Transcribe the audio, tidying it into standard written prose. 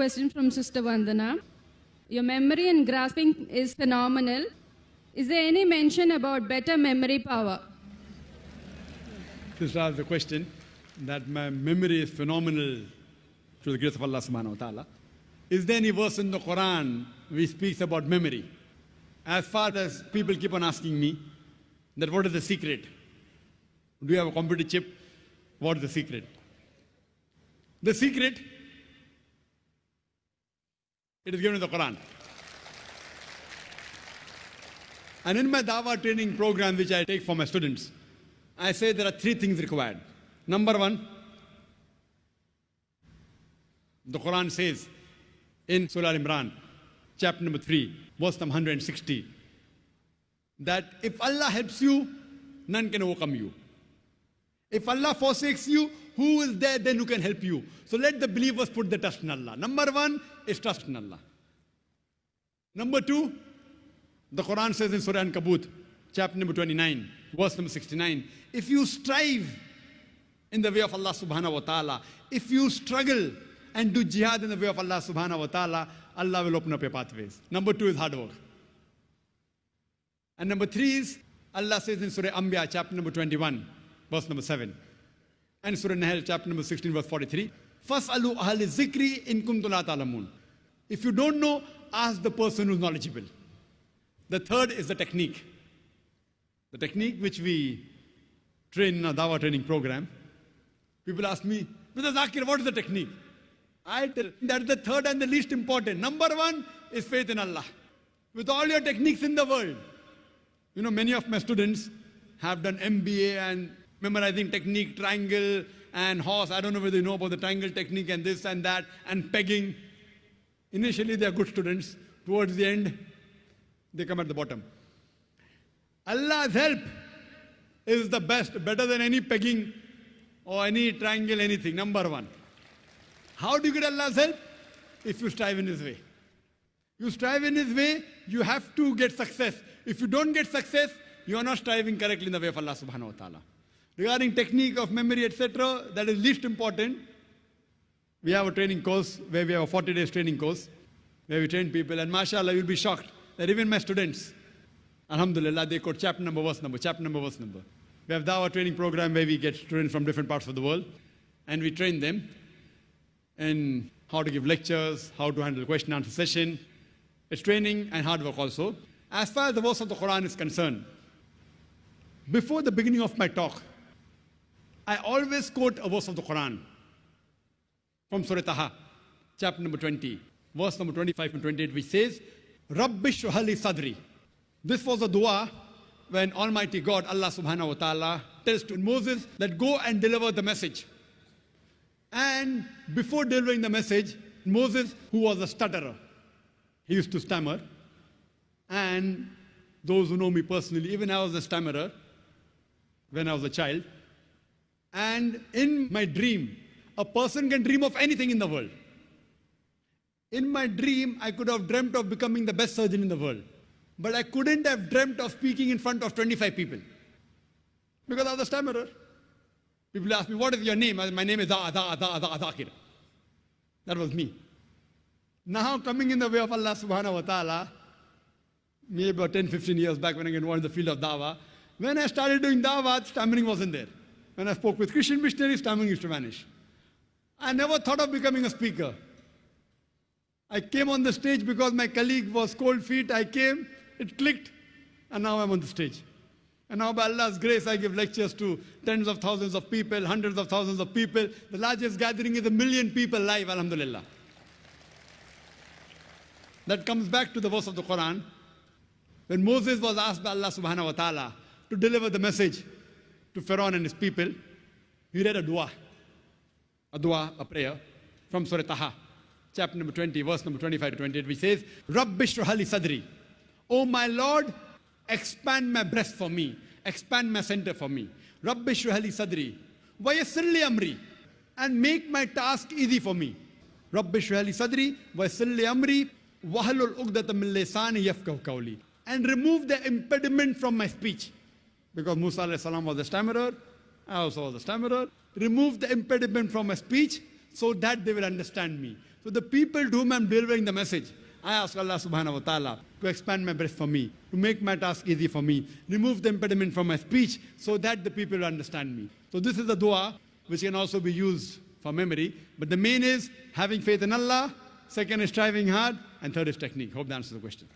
question from Sister Vandana. Your memory and grasping is phenomenal. Is there any mention about better memory power? Sister asked the question that my memory is phenomenal through the grace of Allah subhanahu wa ta'ala. Is there any verse in the Quran which speaks about memory? As far as people keep on asking me that what is the secret? Do you have a computer chip? What is the secret? The secret, it is given in the Quran. And in my Dawah training program, which I take for my students, I say there are three things required. Number one, the Quran says in Surah Al-Imran, chapter number 3, verse number 160, that if Allah helps you, none can overcome you. If Allah forsakes you, who is there then who can help you? So let the believers put the trust in Allah. Number one is trust in Allah. Number two, the Quran says in Surah An-Kabut, chapter number 29, verse number 69, if you strive in the way of Allah subhanahu wa ta'ala, if you struggle and do jihad in the way of Allah subhanahu wa ta'ala, Allah will open up your pathways. Number two is hard work. And number three is, Allah says in Surah Anbiya, chapter number 21, verse number 7, and Surah Nahl, chapter number 16, verse 43, فَاسْأَلُوا أَهْلِ الذِّكْرِ إِن كُنتُمْ لَا تَعْلَمُونَ. If you don't know, ask the person who's knowledgeable. The third is the technique. The technique which we train in our Dawah training program. People ask me, Mr. Zakir, what is the technique? I tell that is the third and the least important. Number one is faith in Allah. With all your techniques in the world. You know, many of my students have done MBA and memorizing technique, triangle and horse. I don't know whether you know about the triangle technique and this and that and pegging. Initially they are good students. Towards the end, they come at the bottom. Allah's help is the best, better than any pegging or any triangle, anything. Number one. How do you get Allah's help? If you strive in His way. You strive in His way, you have to get success. If you don't get success, you are not striving correctly in the way of Allah subhanahu wa ta'ala. Regarding technique of memory, etc., that is least important. We have a training course where we have a 40 days training course where we train people, and mashallah, you'll be shocked that even my students, alhamdulillah, they quote chapter number, verse number, chapter number, verse number. We have Dawah training program where we get students from different parts of the world and we train them in how to give lectures, how to handle question answer session. It's training and hard work also. As far as the verse of the Quran is concerned, before the beginning of my talk, I always quote a verse of the Quran from Surah Taha, chapter number 20, verse number 25 and 28, which says, Rabbi shrah li sadri. This was a dua when Almighty God, Allah subhanahu wa ta'ala, tells to Moses that go and deliver the message. And before delivering the message, Moses, who was a stutterer, he used to stammer. And those who know me personally, even I was a stammerer when I was a child. And in my dream, a person can dream of anything in the world. In my dream, I could have dreamt of becoming the best surgeon in the world. But I couldn't have dreamt of speaking in front of 25 people. Because I was a stammerer. People ask me, what is your name? My name is Zakir. That was me. Now coming in the way of Allah subhanahu wa ta'ala, maybe about 10, 15 years back when I got involved in the field of Dawah, when I started doing Dawah, stammering wasn't there. When I spoke with Christian missionaries, stammering used to vanish. I never thought of becoming a speaker. I came on the stage because my colleague was cold feet. I came, it clicked, and now I'm on the stage. And now by Allah's grace, I give lectures to tens of thousands of people, hundreds of thousands of people. The largest gathering is 1 million people live, alhamdulillah. That comes back to the verse of the Quran. When Moses was asked by Allah subhanahu wa ta'ala to deliver the message to Pharaoh and his people, he read a dua, a prayer from Surah Taha, chapter number 20, verse number 25 to 28, which says, Rabbi shrah li sadri. Oh my Lord, expand my breast for me, expand my center for me. Rabbi shrah li sadri, wa yassir li amri, and make my task easy for me. Rabbi shrah li sadri, wa yassir li amri, wahlul uqdatam min lisani yafqahu qawli. And remove the impediment from my speech. Because Musa alayhi salam was a stammerer, I also was a stammerer. Remove the impediment from my speech so that they will understand me. So the people to whom I'm delivering the message, I ask Allah subhanahu wa ta'ala to expand my breath for me, to make my task easy for me, remove the impediment from my speech so that the people will understand me. So this is the dua which can also be used for memory. But the main is having faith in Allah, second is striving hard, and third is technique. Hope that answers the question.